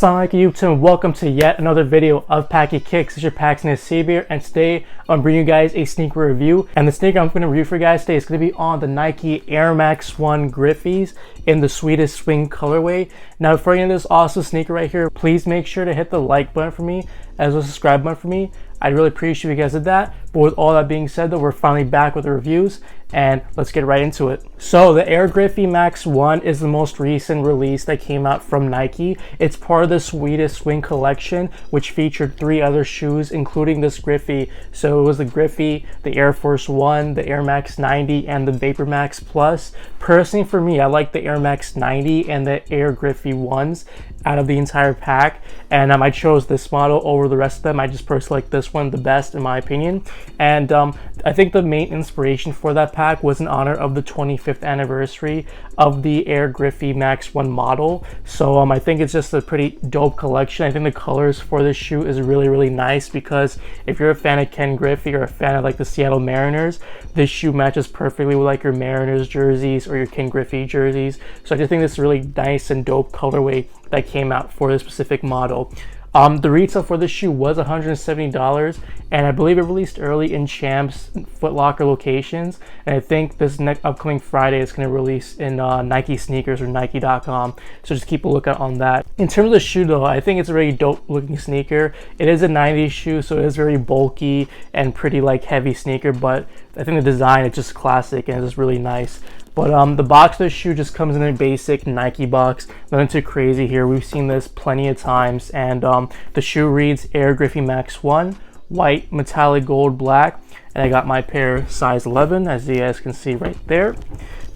Assalamu alaikum YouTube, and welcome to yet another video of Packy Kicks. It's your Paxton Savior, and today I'm bringing you guys a sneaker review. And the sneaker I'm going to review for you guys today is going to be on the Nike Air Max 1 Griffeys in the Sweetest swing colorway. Now, before you get into this awesome sneaker right here, please make sure to hit the like button for me, as well as the subscribe button for me. I'd really appreciate if you guys did that. But with all that being said, though, we're finally back with the reviews, and let's get right into it. So the Air Griffey Max 1 is the most recent release that came out from Nike. It's part of the Sweetest Swing collection, which featured 3 other shoes, including this Griffey. So it was the Griffey, the Air Force 1, the Air Max 90, and the Vapor Max Plus. Personally, for me, I like the Air Max 90 and the Air Griffey 1s out of the entire pack, and I chose this model over the rest of them. I just personally like this one the best, in my opinion. And I think the main inspiration for that pack was in honor of the 25th anniversary of the Air Griffey Max 1 model. So I think it's just a pretty dope collection. I think the colors for this shoe is really nice, because if you're a fan of Ken Griffey or a fan of like the Seattle Mariners, this shoe matches perfectly with like your Mariners jerseys or your Ken Griffey jerseys. So I just think this is really nice and dope colorway that came out for this specific model. The retail for this shoe was $170, and I believe it released early in Champs Foot Locker locations, and I think this next upcoming Friday is going to release in Nike sneakers or Nike.com, so just keep a lookout on that. In terms of the shoe though, I think it's a really dope looking sneaker. It is a 90s shoe, so it is very bulky and pretty like heavy sneaker, but I think the design is just classic and it's just really nice. But the box of the shoe just comes in a basic Nike box, nothing too crazy here. We've seen this plenty of times, and the shoe reads Air Griffey Max 1, white, metallic gold, black, and I got my pair size 11, as you guys can see right there.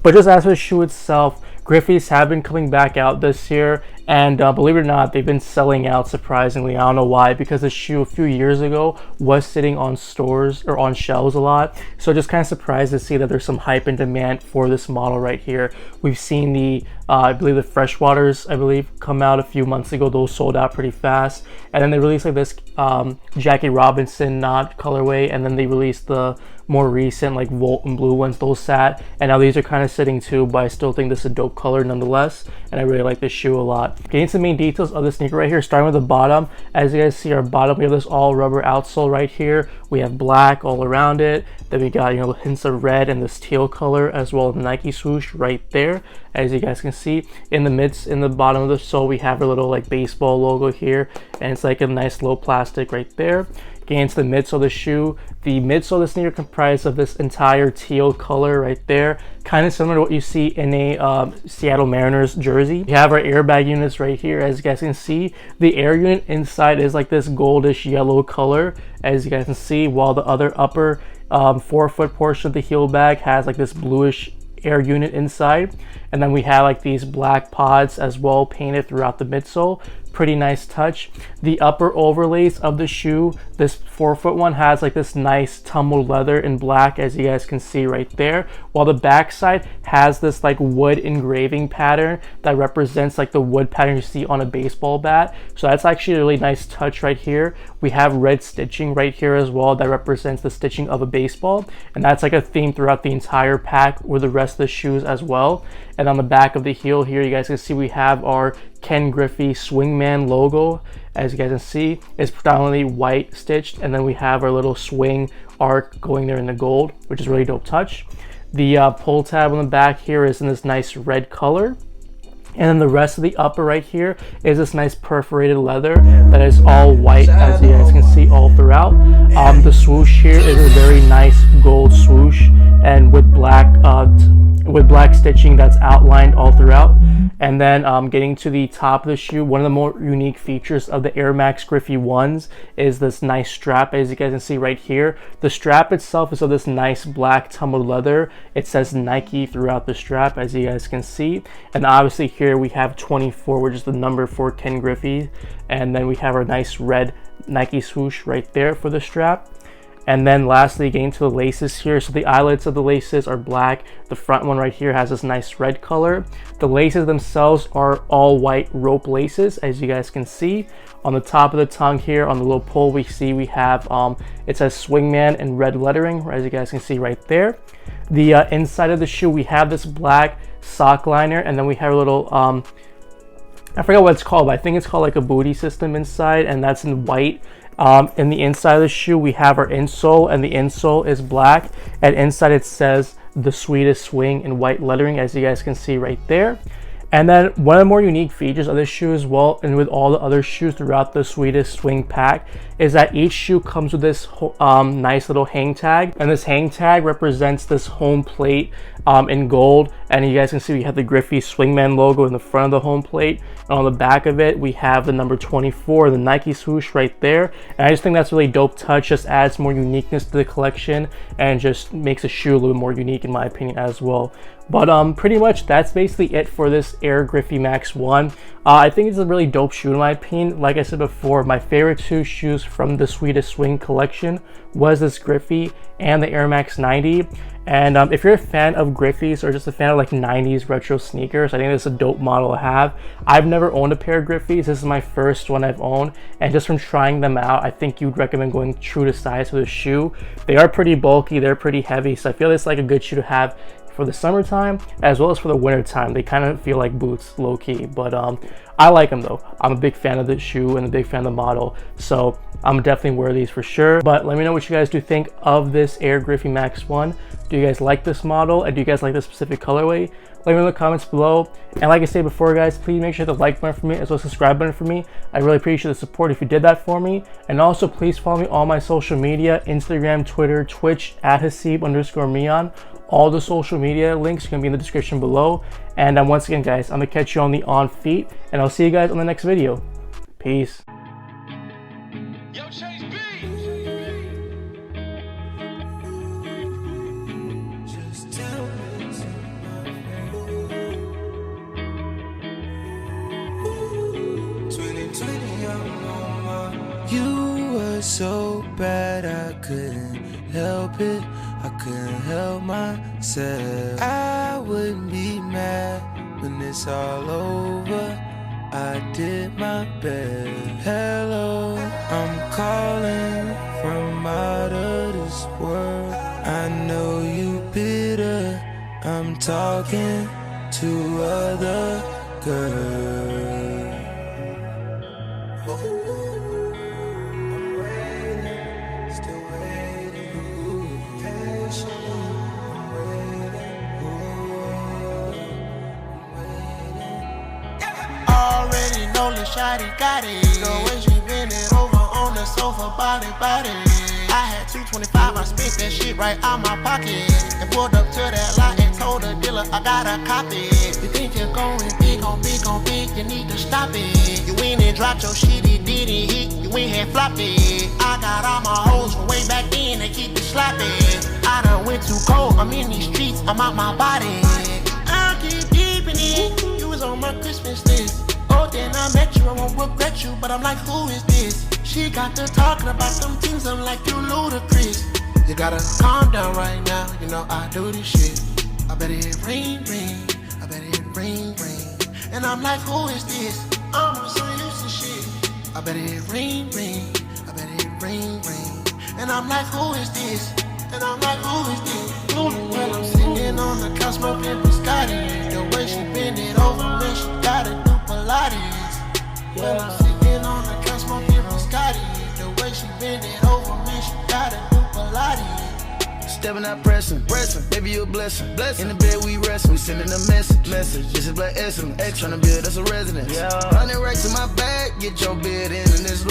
But just as for the shoe itself, Griffeys have been coming back out this year, and believe it or not, they've been selling out surprisingly. I don't know why, because the shoe a few years ago was sitting on stores or on shelves a lot. So just kind of surprised to see that there's some hype and demand for this model right here. We've seen the I believe the Freshwaters, come out a few months ago. Those sold out pretty fast, and then they released like this Jackie Robinson colorway, and then they released the more recent like Volt and blue ones. Those sat, and now these are kind of sitting too, but I still think this is a dope color nonetheless, and I really like this shoe a lot. Getting to the main details of the sneaker right here, starting with the bottom. As you guys see, our bottom, we have this all rubber outsole right here. We have black all around it. Then we got, hints of red and this teal color, as well as the Nike swoosh right there, as you guys can see. In the bottom of the sole, we have a little like baseball logo here, and it's like a nice low plastic right there. Getting into the midsole of the shoe, the midsole of the sneaker comprised of this entire teal color right there, kind of similar to what you see in a Seattle Mariners jersey. We have our airbag units right here. As you guys can see, the air unit inside is like this goldish yellow color, as you guys can see, while the other upper forefoot portion of the heel bag has like this bluish air unit inside. And then we have like these black pods as well painted throughout the midsole. Pretty nice touch. The upper overlays of the shoe, this forefoot one has like this nice tumbled leather in black, as you guys can see right there, while the backside has this like wood engraving pattern that represents like the wood pattern you see on a baseball bat. So that's actually a really nice touch right here. We have red stitching right here as well that represents the stitching of a baseball, and that's like a theme throughout the entire pack with the rest of the shoes as well. And on the back of the heel here, you guys can see we have our Ken Griffey Swingman logo. As you guys can see, it's predominantly white stitched, and then we have our little swing arc going there in the gold, which is really dope touch. The pull tab on the back here is in this nice red color. And then the rest of the upper right here is this nice perforated leather that is all white, as you guys can see all throughout. The swoosh here is a very nice gold swoosh, and with black stitching that's outlined all throughout. And then getting to the top of the shoe, one of the more unique features of the Air Max Griffey 1s is this nice strap, as you guys can see right here. The strap itself is of this nice black tumbled leather. It says Nike throughout the strap, as you guys can see. And obviously here we have 24, which is the number for Ken Griffey. And then we have our nice red Nike swoosh right there for the strap. And then lastly, getting to the laces here. So the eyelets of the laces are black. The front one right here has this nice red color. The laces themselves are all white rope laces, as you guys can see. On the top of the tongue here, on the little pull, we have, it says Swingman in red lettering, as you guys can see right there. The inside of the shoe, we have this black sock liner, and then we have a little I forgot what it's called, but I think it's called like a booty system inside, and that's in white. In the inside of the shoe, we have our insole, and the insole is black, and inside it says the Sweetest swing in white lettering, as you guys can see right there. And then one of the more unique features of this shoe as well, and with all the other shoes throughout the Sweetest swing pack, is that each shoe comes with this nice little hang tag, and this hang tag represents this home plate in gold. And you guys can see we have the Griffey Swingman logo in the front of the home plate, and on the back of it we have the number 24, the Nike swoosh right there. And I just think that's a really dope touch, just adds more uniqueness to the collection and just makes the shoe a little more unique in my opinion as well. But pretty much that's basically it for this Air Griffey Max 1. I think it's a really dope shoe in my opinion. Like I said before, my favorite two shoes from the Sweetest swing collection was this Griffey and the Air Max 90. And if you're a fan of Griffeys or just a fan of like 90s retro sneakers, I think this is a dope model to have. I've never owned a pair of Griffeys. This is my first one I've owned, and just from trying them out, I think you'd recommend going true to size for the shoe. They are pretty bulky, they're pretty heavy, so I feel it's like a good shoe to have for the summertime as well as for the winter time. They kind of feel like boots low-key, but I like them though. I'm a big fan of the shoe and a big fan of the model, so I'm definitely wear these for sure. But let me know what you guys do think of this Air Griffey Max 1. Do you guys like this model, and do you guys like this specific colorway? Let me know in the comments below. And like I said before guys, please make sure to like button for me as well as subscribe button for me. I really appreciate the support if you did that for me. And also please follow me on my social media, Instagram, Twitter, Twitch, @Hasib_Mian. All the social media links are going to be in the description below. And once again guys, I'm going to catch you on the on feet, and I'll see you guys on the next video. Peace. Yo, Chase B. Just tell me something. 2020, I'm on my. You were so bad, I couldn't help it. I couldn't help myself. I wouldn't be mad when it's all over. I did my best. Hello, I'm calling from out of this world. I know you bitter. I'm talking to other girls. I'm waiting, still waiting, patient. I'm waiting. Already know the shawty got it. So when she bend it over on the sofa, body. I had 225, I spent that shit right out my pocket. And pulled up to that lot and told the dealer I got a copy. You think you're going big on big, you need to stop it. You went and dropped your shit, it didn't hit, you went and flopped it. I got all my hoes from way back then, they keep it sloppy. I done went too cold, I'm in these streets, I'm out my body. I'll keep keeping it, you was on my Christmas list. Oh, then I met you, I won't regret you, but I'm like, who is this? She got to talking about them things, I'm like, you ludicrous. You gotta calm down right now, you know I do this shit. I bet it ring, I bet it ring. And I'm like, who is this? I'm so used to shit. I bet it ring, I bet it ring. And I'm like, who is this? And I'm like, who is this? Well, I'm sitting on the couch smoking biscotti. The way she bend it over me, she gotta do Pilates. Well, I'm sitting on the couch smoking biscotti. The way she bend it over me, she gotta do Pilates. Stepping out pressing, baby you a blessing. In the bed we resting, we sending a message. This is black excellence, tryna build us a residence. 100 racks in my bag, get your bed in and this